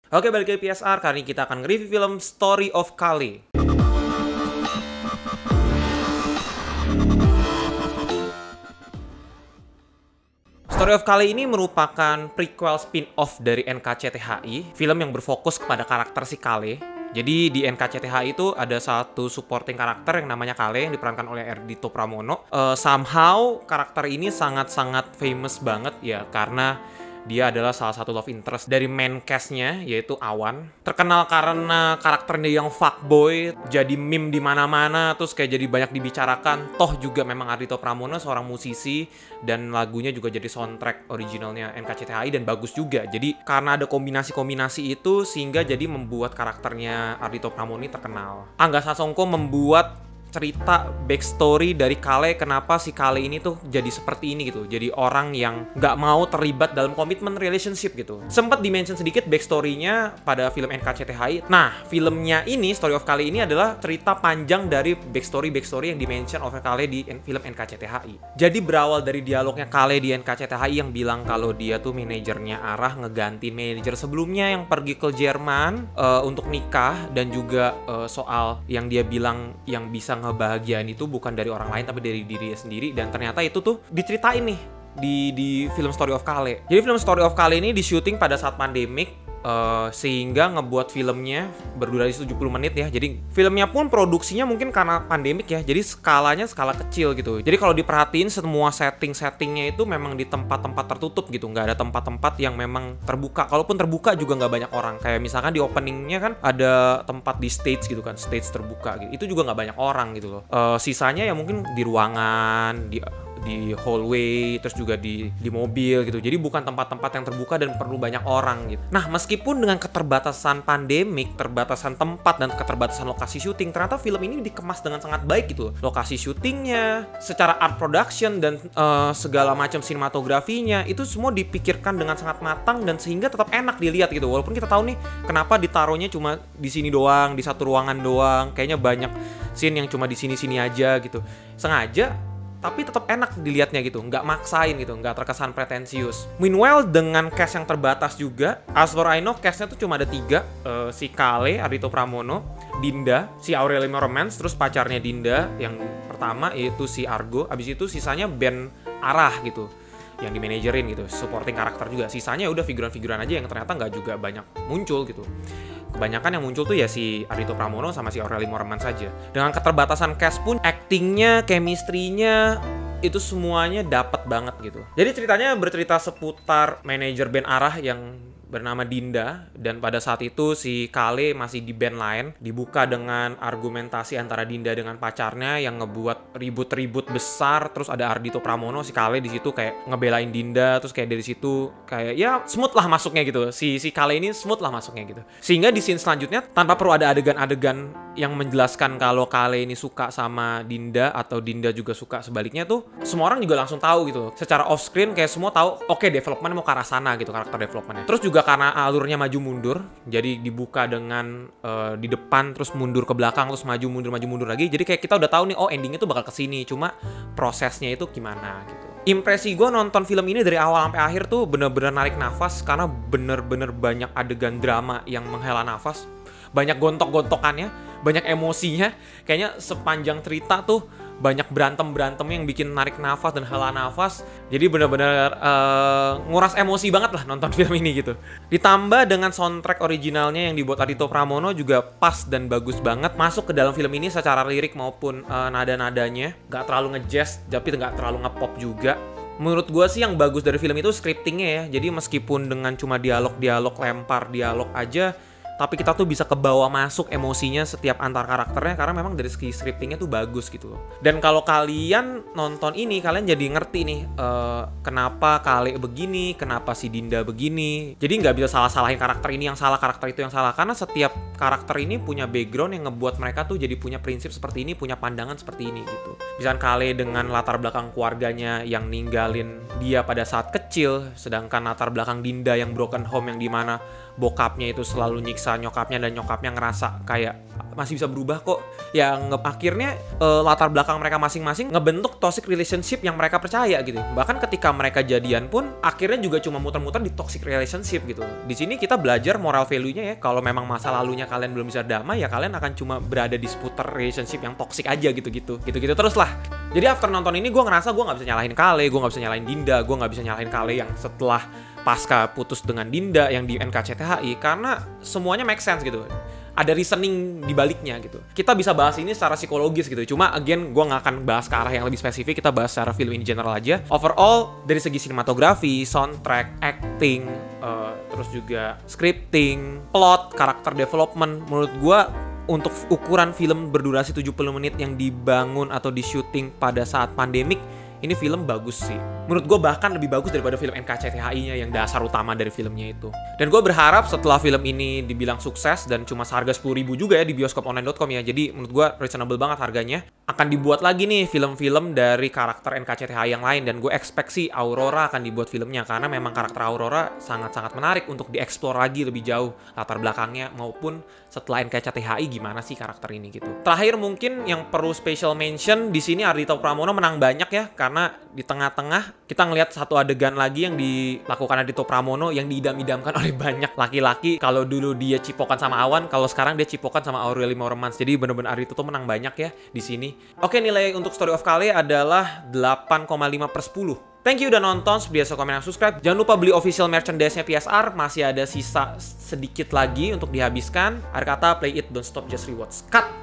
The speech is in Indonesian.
Oke, balik lagi PSR. Kali ini kita akan nge-review film Story of Kale. Story of Kale ini merupakan prequel spin-off dari NKCTHI, film yang berfokus kepada karakter si Kale. Jadi di NKCTHI itu ada satu supporting karakter yang namanya Kale yang diperankan oleh Ardhito Pramono. Somehow karakter ini sangat-sangat famous banget ya, karena dia adalah salah satu love interest dari main cast-nya, yaitu Awan. Terkenal karena karakternya yang fuckboy, jadi meme di mana-mana, terus kayak jadi banyak dibicarakan. Toh juga memang Ardhito Pramono seorang musisi, dan lagunya juga jadi soundtrack originalnya NKCTHI, dan bagus juga. Jadi karena ada kombinasi-kombinasi itu, sehingga jadi membuat karakternya Ardhito Pramono ini terkenal. Angga Sasongko membuat cerita backstory dari Kale, kenapa si Kale ini tuh jadi seperti ini gitu, jadi orang yang nggak mau terlibat dalam komitmen relationship gitu. Sempat di-mention sedikit backstory-nya pada film NKCTHI. Nah, filmnya ini, Story of Kale ini adalah cerita panjang dari backstory yang di-mention oleh Kale di film NKCTHI. Jadi berawal dari dialognya Kale di NKCTHI yang bilang kalau dia tuh manajernya Arah ngeganti manajer sebelumnya yang pergi ke Jerman untuk nikah, dan juga soal yang dia bilang yang bisa ngebahagiain itu bukan dari orang lain tapi dari dirinya sendiri, dan ternyata itu tuh diceritain nih di film Story of Kale. Jadi film Story of Kale ini di syuting pada saat pandemik, sehingga ngebuat filmnya berdurasi 70 menit ya. Jadi filmnya pun produksinya mungkin karena pandemik ya, jadi skalanya skala kecil gitu. Jadi kalau diperhatiin semua settingnya itu memang di tempat-tempat tertutup gitu, nggak ada tempat-tempat yang memang terbuka. Kalaupun terbuka juga nggak banyak orang. Kayak misalkan di openingnya kan ada tempat di stage gitu kan, stage terbuka gitu. Itu juga nggak banyak orang gitu loh. Sisanya ya mungkin di ruangan, di hallway, terus juga di mobil gitu. Jadi bukan tempat-tempat yang terbuka dan perlu banyak orang gitu. Nah, meskipun dengan keterbatasan pandemik, keterbatasan tempat, dan keterbatasan lokasi syuting, ternyata film ini dikemas dengan sangat baik gitu. Lokasi syutingnya, secara art production, dan segala macam sinematografinya, itu semua dipikirkan dengan sangat matang, dan sehingga tetap enak dilihat gitu. Walaupun kita tahu nih kenapa ditaruhnya cuma di sini doang, di satu ruangan doang. Kayaknya banyak scene yang cuma di sini-sini aja gitu. Sengaja, tapi tetap enak dilihatnya gitu, nggak maksain gitu, nggak terkesan pretensius. Meanwhile, dengan cast yang terbatas juga, as far I know, castnya tuh cuma ada 3, si Kale, Ardhito Pramono, Dinda, si Aurelio Romance, terus pacarnya Dinda yang pertama yaitu si Argo. Abis itu sisanya band Arah gitu, yang dimanajerin gitu, supporting karakter juga. Sisanya udah figuran-figuran aja yang ternyata nggak juga banyak muncul gitu. Kebanyakan yang muncul tuh ya si Ardhito Pramono sama si Aurelio Romance saja. Dengan keterbatasan cast pun, actingnya, chemistry-nya, itu semuanya dapat banget gitu. Jadi ceritanya bercerita seputar manajer band Arah yang bernama Dinda, dan pada saat itu si Kale masih di band lain. Dibuka dengan argumentasi antara Dinda dengan pacarnya yang ngebuat ribut-ribut besar. Terus ada Ardhito Pramono, si Kale di situ kayak ngebelain Dinda, terus kayak dari situ kayak ya smooth lah masuknya gitu. Si Kale ini smooth lah masuknya gitu. Sehingga di scene selanjutnya tanpa perlu ada adegan-adegan yang menjelaskan kalau Kale ini suka sama Dinda atau Dinda juga suka sebaliknya tuh, semua orang juga langsung tahu gitu. Secara off screen kayak semua tahu, oke, development mau ke arah sana gitu, karakter developmentnya. Terus juga karena alurnya maju mundur, jadi dibuka dengan di depan terus mundur ke belakang, terus maju mundur lagi. Jadi kayak kita udah tahu nih, oh endingnya tuh bakal kesini, cuma prosesnya itu gimana gitu. Impresi gue nonton film ini dari awal sampai akhir tuh bener-bener narik nafas, karena bener-bener banyak adegan drama yang menghela nafas, banyak gontok-gontokannya, banyak emosinya. Kayaknya sepanjang cerita tuh banyak berantem yang bikin narik nafas dan hela nafas. Jadi benar-benar nguras emosi banget lah nonton film ini gitu. Ditambah dengan soundtrack originalnya yang dibuat Ardhito Pramono juga pas dan bagus banget masuk ke dalam film ini secara lirik maupun nada-nadanya. Gak terlalu ngejazz tapi gak terlalu ngepop juga. Menurut gue sih yang bagus dari film itu scriptingnya ya. Jadi meskipun dengan cuma dialog lempar dialog aja, tapi kita tuh bisa kebawa masuk emosinya setiap antar karakternya, karena memang dari segi scriptingnya tuh bagus gitu loh. Dan kalau kalian nonton ini, kalian jadi ngerti nih kenapa Kale begini, kenapa si Dinda begini. Jadi nggak bisa salah-salahin karakter ini yang salah, karakter itu yang salah, karena setiap karakter ini punya background yang ngebuat mereka tuh jadi punya prinsip seperti ini, punya pandangan seperti ini gitu. Misalkan Kale dengan latar belakang keluarganya yang ninggalin dia pada saat kecil, sedangkan latar belakang Dinda yang broken home, yang dimana bokapnya itu selalu nyiksa diperkosa nyokapnya dan nyokapnya ngerasa kayak masih bisa berubah kok. Yang akhirnya latar belakang mereka masing-masing ngebentuk toxic relationship yang mereka percaya gitu. Bahkan ketika mereka jadian pun akhirnya juga cuma muter-muter di toxic relationship gitu. Di sini kita belajar moral value-nya ya. Kalau memang masa lalunya kalian belum bisa damai ya kalian akan cuma berada di seputar relationship yang toxic aja gitu-gitu terus lah. Jadi after nonton ini gue ngerasa gue nggak bisa nyalahin Kale, gue nggak bisa nyalahin Dinda, gue nggak bisa nyalahin Kale yang setelah pasca putus dengan Dinda yang di NKCTHI, karena semuanya make sense gitu. Ada reasoning di baliknya gitu. Kita bisa bahas ini secara psikologis gitu. Cuma again gue nggak akan bahas ke arah yang lebih spesifik. Kita bahas secara film in general aja. Overall dari segi sinematografi, soundtrack, acting, terus juga scripting, plot, karakter development, menurut gue untuk ukuran film berdurasi 70 menit yang dibangun atau di syuting pada saat pandemik, ini film bagus sih. Menurut gue bahkan lebih bagus daripada film NKCTHI-nya yang dasar utama dari filmnya itu. Dan gue berharap setelah film ini dibilang sukses dan cuma seharga 10.000 juga ya di bioskoponline.com ya. Jadi menurut gue reasonable banget harganya. Akan dibuat lagi nih film-film dari karakter NKCTHI yang lain. Dan gue expect sih Aurora akan dibuat filmnya. Karena memang karakter Aurora sangat-sangat menarik untuk dieksplor lagi lebih jauh. Latar belakangnya maupun setelah NKCTHI gimana sih karakter ini gitu. Terakhir mungkin yang perlu special mention di sini Ardhito Pramono menang banyak ya. Karena di tengah-tengah kita ngelihat satu adegan lagi yang dilakukan Ardhito Pramono yang diidam-idamkan oleh banyak laki-laki. Kalau dulu dia cipokan sama Awan, kalau sekarang dia cipokan sama Aureli Mauremans. Jadi bener-bener Ardhito tuh menang banyak ya di sini. Oke, nilai untuk Story of Kale adalah 8,5/10. Thank you udah nonton, biasa komen dan subscribe. Jangan lupa beli official merchandise-nya PSR, masih ada sisa sedikit lagi untuk dihabiskan. Akhir kata, play it, don't stop, just rewards. Cut!